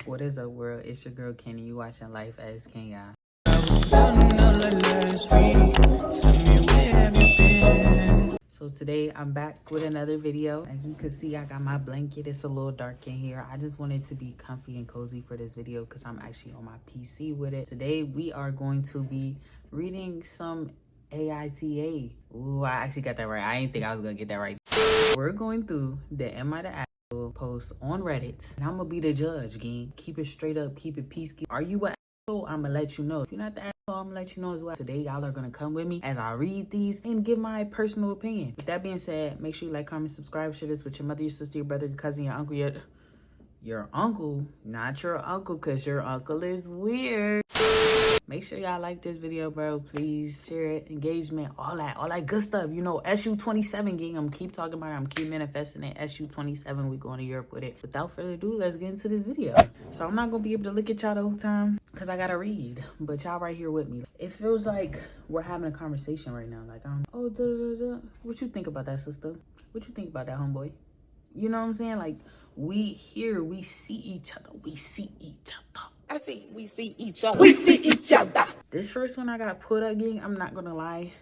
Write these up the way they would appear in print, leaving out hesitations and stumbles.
What is up, world? It's your girl Kenny. You watching Life as Kenya. So today I'm back with another video. As you can see, I got my blanket. It's a little dark in here. I just wanted to be comfy and cozy for this video because I'm actually on my PC with it. Today we are going to be reading some Aita. Ooh, I actually got that right. I didn't think I was gonna get that right. We're going through the Am I the Asshole post on Reddit, and I'm gonna be the judge, gang. Keep it straight up, keep it peaceful. Are you an asshole? I'm gonna let you know. If you're not the asshole, I'm gonna let you know as well. Today, y'all are gonna come with me as I read these and give my personal opinion. With that being said, make sure you like, comment, subscribe, share this with your mother, your sister, your brother, your cousin, your uncle, your uncle, not your uncle, because your uncle is weird. Make sure y'all like this video, bro. Please share it, engagement, all that good stuff. You know, SU27 gang. I'm keep talking about it. I'm keep manifesting it. SU27. We going to Europe with it. Without further ado, let's get into this video. So I'm not gonna be able to look at y'all the whole time because I gotta read. But y'all right here with me. It feels like we're having a conversation right now. Like what you think about that, sister? What you think about that, homeboy? You know what I'm saying? Like we see each other. We see each other. We see each other. We see each other. This first one I got put up, gang, I'm not gonna lie.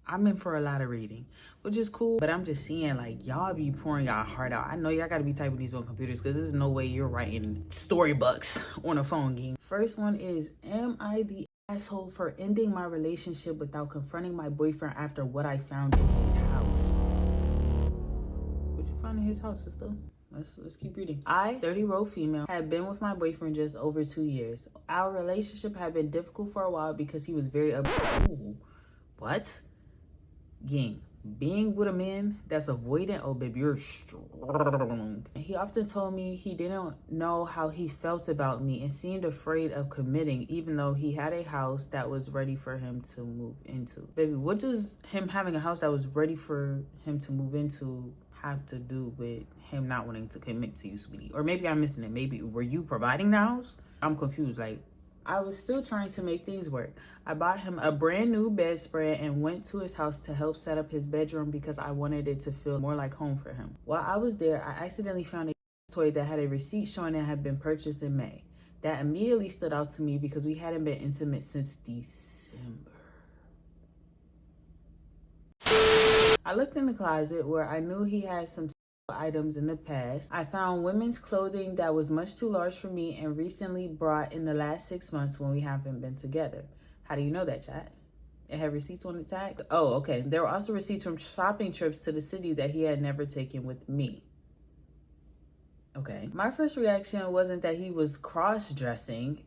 I'm in for a lot of reading, which is cool. But I'm just seeing, like, y'all be pouring y'all heart out. I know y'all gotta be typing these on computers because there's no way you're writing storybooks on a phone, gang. First one is, am I the asshole for ending my relationship without confronting my boyfriend after what I found in his house? What you found in his house, sister? Let's keep reading. I, 30-year-old female, had been with my boyfriend just over 2 years. Our relationship had been difficult for a while because he was very Ooh, what? Gang, being with a man that's avoidant, oh baby, you're strong. He often told me he didn't know how he felt about me and seemed afraid of committing, even though he had a house that was ready for him to move into. Baby, what does him having a house that was ready for him to move into have to do with him not wanting to commit to you, sweetie? Or maybe I'm missing it. Maybe were you providing the house? I'm confused. Like, I was still trying to make things work. I bought him a brand new bedspread and went to his house to help set up his bedroom because I wanted it to feel more like home for him. While I was there, I accidentally found a toy that had a receipt showing it had been purchased in May. That immediately stood out to me because we hadn't been intimate since December. I looked in the closet where I knew he had some items in the past. I found women's clothing that was much too large for me and recently brought in the last 6 months when we haven't been together. How do you know that, chat? It had receipts on the tag? Oh, okay. There were also receipts from shopping trips to the city that he had never taken with me. Okay. My first reaction wasn't that he was cross-dressing.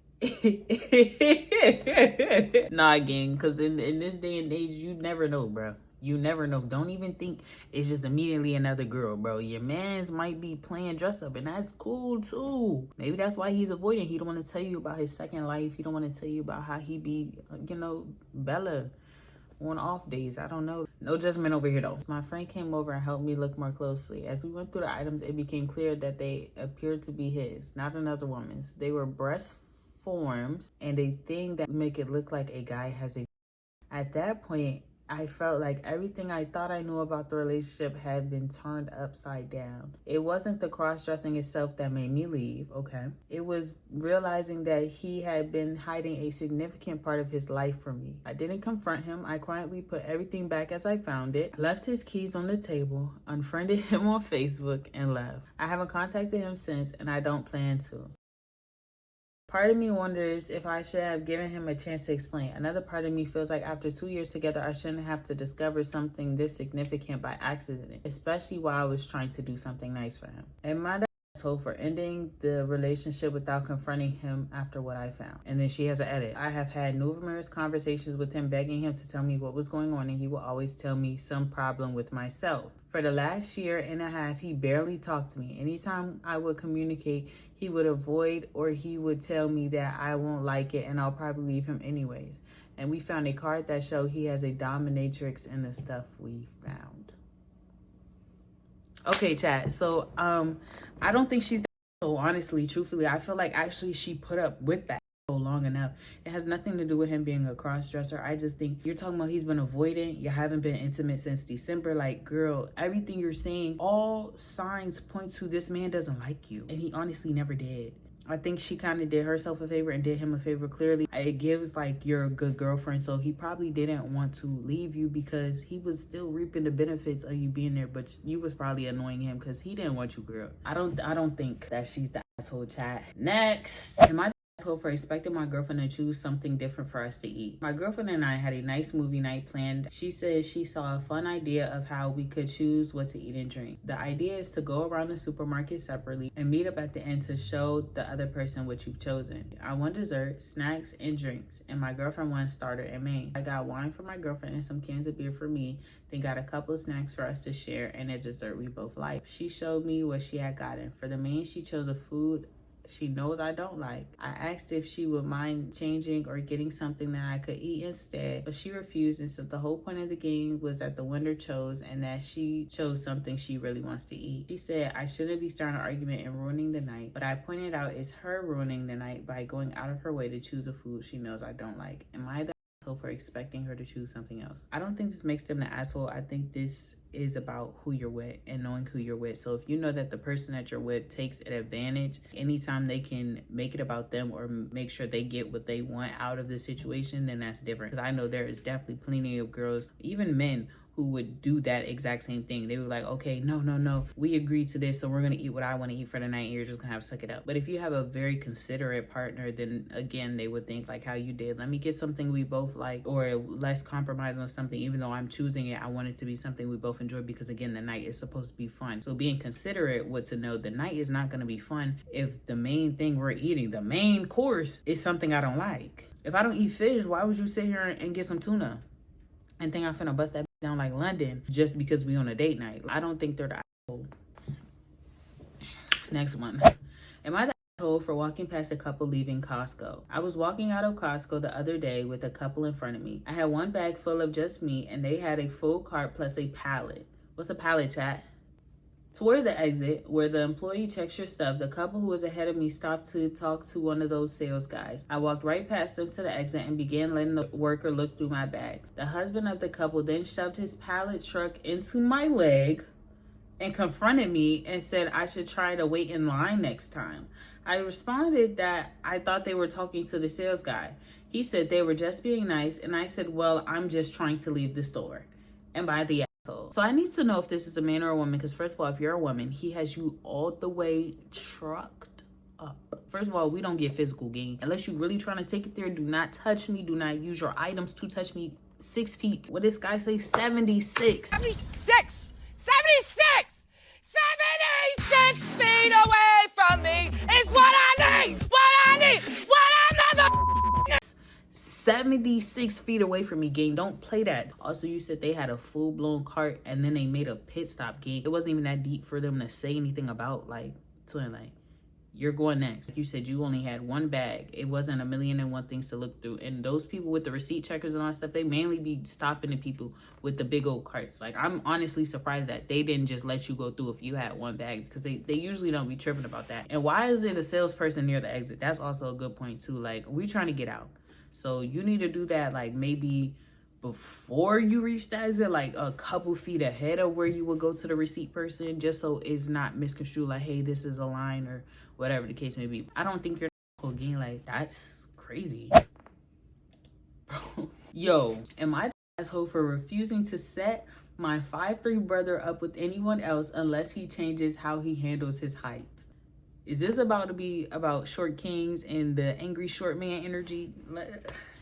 Nah, gang, because in this day and age, you never know, bro. You never know. Don't even think it's just immediately another girl, bro. Your mans might be playing dress up, and that's cool too. Maybe that's why he's avoiding. He don't want to tell you about his second life. He don't want to tell you about how he be, Bella on off days. I don't know. No judgment over here though. My friend came over and helped me look more closely. As we went through the items, it became clear that they appeared to be his, not another woman's. They were breast forms and a thing that would make it look like a guy has a. At that point, I felt like everything I thought I knew about the relationship had been turned upside down. It wasn't the cross-dressing itself that made me leave, okay? It was realizing that he had been hiding a significant part of his life from me. I didn't confront him. I quietly put everything back as I found it, left his keys on the table, unfriended him on Facebook, and left. I haven't contacted him since, and I don't plan to. Part of me wonders if I should have given him a chance to explain. Another part of me feels like after 2 years together, I shouldn't have to discover something this significant by accident, especially while I was trying to do something nice for him. Am I the asshole for ending the relationship without confronting him after what I found? And then she has an edit. I have had numerous conversations with him begging him to tell me what was going on, and he will always tell me some problem with myself. For the last year and a half, he barely talked to me. Anytime I would communicate, he would avoid, or he would tell me that I won't like it and I'll probably leave him anyways. And we found a card that showed he has a dominatrix in the stuff we found. Okay, chat. So I don't think she's that. So honestly, truthfully, I feel like actually she put up with that so long enough. It has nothing to do with him being a cross-dresser. I just think you're talking about he's been avoidant. You haven't been intimate since December. Like, girl, everything you're saying, all signs point to this man doesn't like you. And he honestly never did. I think she kind of did herself a favor and did him a favor. Clearly, it gives like you're a good girlfriend, so he probably didn't want to leave you because he was still reaping the benefits of you being there, but you was probably annoying him because he didn't want you, girl. I don't think that she's the asshole, chat. Next, am I asshole for expecting my girlfriend to choose something different for us to eat? My girlfriend and I had a nice movie night planned. She said she saw a fun idea of how we could choose what to eat and drink. The idea is to go around the supermarket separately and meet up at the end to show the other person what you've chosen. I want dessert, snacks, and drinks, and my girlfriend wants starter and main. I got wine for my girlfriend and some cans of beer for me, then got a couple of snacks for us to share and a dessert we both like. She showed me what she had gotten. For the main, she chose a food she knows I don't like. I asked if she would mind changing or getting something that I could eat instead, but she refused and said the whole point of the game was that the winner chose and that she chose something she really wants to eat. She said I shouldn't be starting an argument and ruining the night, but I pointed out it's her ruining the night by going out of her way to choose a food she knows I don't like. Am I the asshole for expecting her to choose something else? I don't think this makes them the asshole. I think this is about who you're with and knowing who you're with. So if you know that the person that you're with takes an advantage anytime they can make it about them or make sure they get what they want out of the situation, then that's different. Because I know there is definitely plenty of girls, even men, who would do that exact same thing. They were like, okay, no, we agreed to this, so we're gonna eat what I want to eat for the night, and you're just gonna have to suck it up. But if you have a very considerate partner, then again, they would think like how you did. Let me get something we both like, or less compromise on something, even though I'm choosing it, I want it to be something we both enjoy, because again, the night is supposed to be fun. So being considerate would to know the night is not gonna be fun if the main thing we're eating, the main course, is something I don't like. If I don't eat fish, why would you sit here and get some tuna and think I'm finna bust that down like London just because we on a date night? I don't think they're the asshole. Next one. Am I the asshole for walking past a couple leaving Costco? I was walking out of Costco the other day with a couple in front of me. I had one bag full of just meat and they had a full cart plus a pallet. What's a pallet, chat? Toward the exit, where the employee checks your stuff, the couple who was ahead of me stopped to talk to one of those sales guys. I walked right past them to the exit and began letting the worker look through my bag. The husband of the couple then shoved his pallet truck into my leg and confronted me and said I should try to wait in line next time. I responded that I thought they were talking to the sales guy. He said they were just being nice, and I said, well, I'm just trying to leave the store. And by the so I need to know if this is a man or a woman, because first of all, if you're a woman, he has you all the way trucked up. First of all, we don't get physical game. Unless you're really trying to take it there, do not touch me. Do not use your items to touch me. 6 feet. What this guy say? 76. 76! 76! 76 feet away from me is what I need! What I need! What I mother 76 feet away from me, gang. Don't play that. Also, you said they had a full-blown cart and then they made a pit stop, gang. It wasn't even that deep for them to say anything about, like, twin, like, you're going next. You said you only had one bag. It wasn't a million and one things to look through. And those people with the receipt checkers and all that stuff, they mainly be stopping the people with the big old carts. Like, I'm honestly surprised that they didn't just let you go through if you had one bag, because they usually don't be tripping about that. And why is it a salesperson near the exit? That's also a good point, too. Like, we trying to get out. So you need to do that like maybe before you reach that exit, like a couple feet ahead of where you would go to the receipt person, just so it's not misconstrued like, hey, this is a line or whatever the case may be. I don't think you're again, like, that's crazy. Bro. Yo, am I the asshole for refusing to set my 5'3" brother up with anyone else unless he changes how he handles his height? Is this about to be about short kings and the angry short man energy?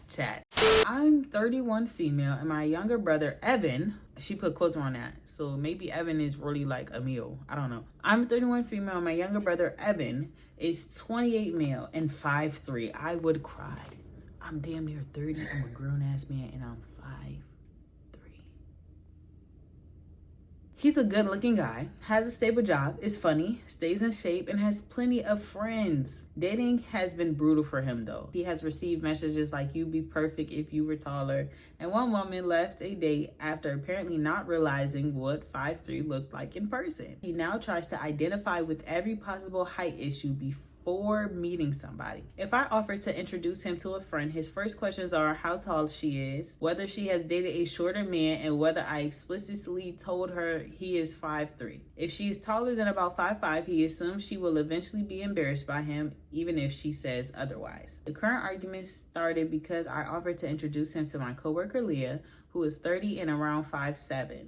Chat. I'm 31 female and my younger brother, Evan, she put quotes on that. So maybe Evan is really like Emil. I don't know. I'm 31 female and my younger brother, Evan, is 28 male and 5'3". I would cry. I'm damn near 30. I'm a grown ass man and I'm 5'3". He's a good looking guy, has a stable job, is funny, stays in shape, and has plenty of friends. Dating has been brutal for him though. He has received messages like, you'd be perfect if you were taller. And one woman left a date after apparently not realizing what 5'3" looked like in person. He now tries to identify with every possible height issue before before meeting somebody. If I offer to introduce him to a friend, his first questions are how tall she is, whether she has dated a shorter man, and whether I explicitly told her he is 5'3". If she is taller than about 5'5", he assumes she will eventually be embarrassed by him, even if she says otherwise. The current argument started because I offered to introduce him to my coworker Leah, who is 30 and around 5'7".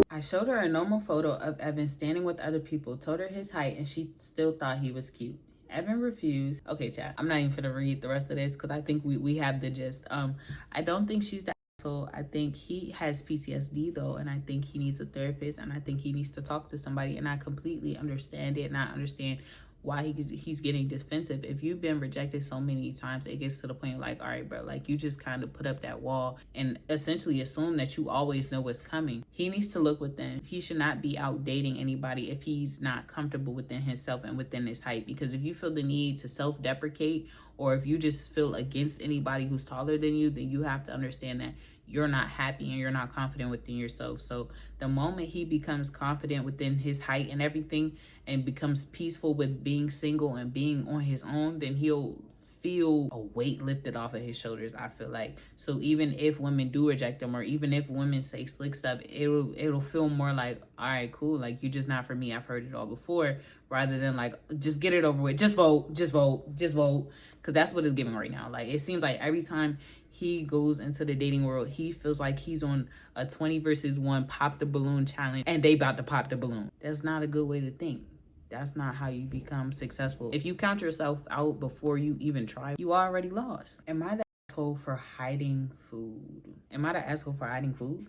I showed her a normal photo of Evan standing with other people, told her his height, and she still thought he was cute. Evan refused. Okay, chat, I'm not even gonna read the rest of this because I think we have the gist. I don't think she's the asshole. I think he has PTSD though, and I think he needs a therapist, and I think he needs to talk to somebody, and I completely understand it, and I understand why he's getting defensive. If you've been rejected so many times, it gets to the point like, all right, bro, like you just kind of put up that wall and essentially assume that you always know what's coming. He needs to look within. He should not be out dating anybody if he's not comfortable within himself and within his height. Because if you feel the need to self-deprecate, or if you just feel against anybody who's taller than you, then you have to understand that you're not happy and you're not confident within yourself. So the moment he becomes confident within his height and everything and becomes peaceful with being single and being on his own, then he'll feel a weight lifted off of his shoulders, I feel like. So even if women do reject him, or even if women say slick stuff, it'll feel more like, all right, cool, like you just not for me, I've heard it all before, rather than like, just get it over with, just vote, because that's what it's giving right now. Like it seems like every time he goes into the dating world, he feels like he's on a 20 versus 1 pop the balloon challenge and they about to pop the balloon. That's not a good way to think. That's not how you become successful. If you count yourself out before you even try, you already lost. Am I the asshole for hiding food? Am I the asshole for hiding food?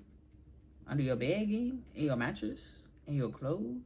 Under your bed, game? In your mattress? In your clothes?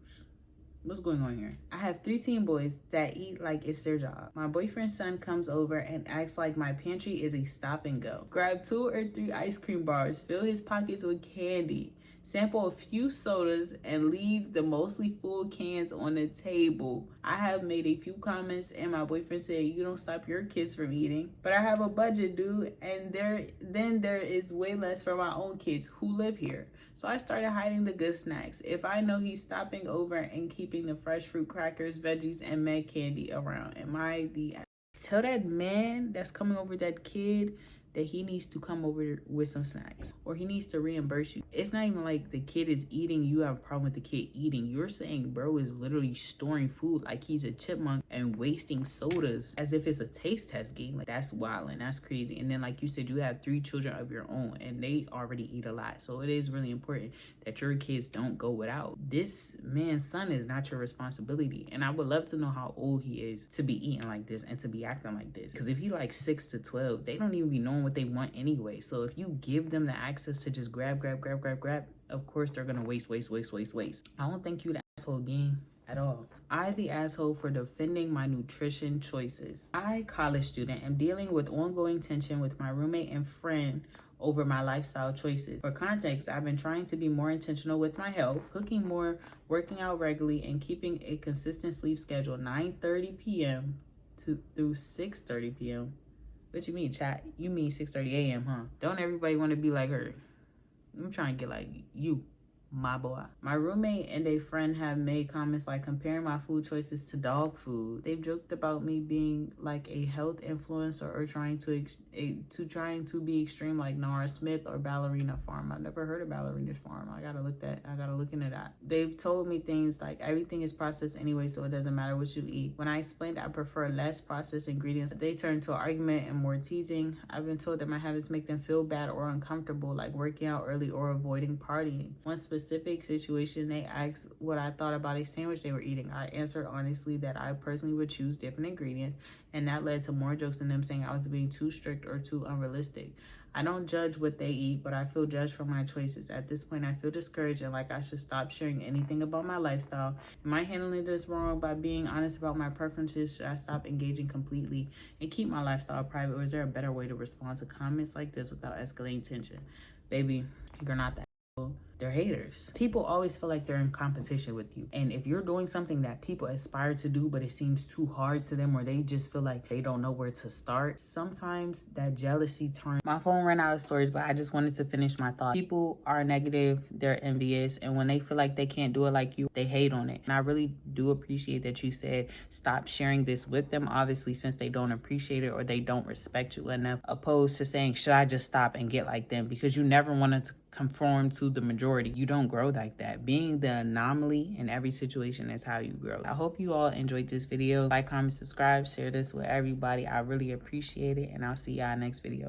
What's going on here? I have 3 teen boys that eat like it's their job. My boyfriend's son comes over and acts like my pantry is a stop and go. Grab 2 or 3 ice cream bars, fill his pockets with candy, sample a few sodas, and leave the mostly full cans on the table. I have made a few comments and my boyfriend said, you don't stop your kids from eating. But I have a budget, dude, and there is way less for my own kids who live here. So I started hiding the good snacks. If I know he's stopping over and keeping the fresh fruit, crackers, veggies, and med candy around, am I the... Tell that man that's coming over, that kid, that he needs to come over with some snacks, or he needs to reimburse you. It's not even like the kid is eating, you have a problem with the kid eating. You're saying bro is literally storing food like he's a chipmunk and wasting sodas as if it's a taste test game. Like that's wild and that's crazy. And then like you said, you have 3 children of your own and they already eat a lot. So it is really important that your kids don't go without. This man's son is not your responsibility. And I would love to know how old he is to be eating like this and to be acting like this. Because if he like 6 to 12, they don't even be knowing what they want anyway. So if you give them the access to just grab, of course they're gonna waste. I don't think you the asshole game at all. I the asshole for defending my nutrition choices. I, college student, am dealing with ongoing tension with my roommate and friend over my lifestyle choices. For context, I've been trying to be more intentional with my health, cooking more, working out regularly, and keeping a consistent sleep schedule, 9:30 p.m. through 6:30 p.m. What you mean, chat? You mean 6:30 a.m., huh? Don't everybody want to be like her? I'm trying to get like you, my boy. My roommate and a friend have made comments like comparing my food choices to dog food. They've joked about me being like a health influencer or trying to be extreme like Nara Smith or Ballerina Farm. I've never heard of Ballerina Farm. I gotta look into that. They've told me things like everything is processed anyway, so it doesn't matter what you eat. When I explained I prefer less processed ingredients, they turned to an argument and more teasing. I've been told that my habits make them feel bad or uncomfortable, like working out early or avoiding partying. One specific situation, they asked what I thought about a sandwich they were eating. I answered honestly that I personally would choose different ingredients, and that led to more jokes and them saying I was being too strict or too unrealistic. I don't judge what they eat, but I feel judged for my choices. At this point, I feel discouraged and like I should stop sharing anything about my lifestyle. Am I handling this wrong by being honest about my preferences? Should I stop engaging completely and keep my lifestyle private, or is there a better way to respond to comments like this without escalating tension? Baby, you're not that. they're haters. People always feel like they're in competition with you. And if you're doing something that people aspire to do, but it seems too hard to them, or they just feel like they don't know where to start, sometimes that jealousy turns. My phone ran out of storage, but I just wanted to finish my thought. People are negative, they're envious, and when they feel like they can't do it like you, they hate on it. And I really do appreciate that you said stop sharing this with them, obviously, since they don't appreciate it or they don't respect you enough, opposed to saying, should I just stop and get like them? Because you never wanted to conform to the majority. You don't grow like that. Being the anomaly in every situation is how you grow. I hope you all enjoyed this video. Like, comment, subscribe, share this with everybody. I really appreciate it, and I'll see y'all next video.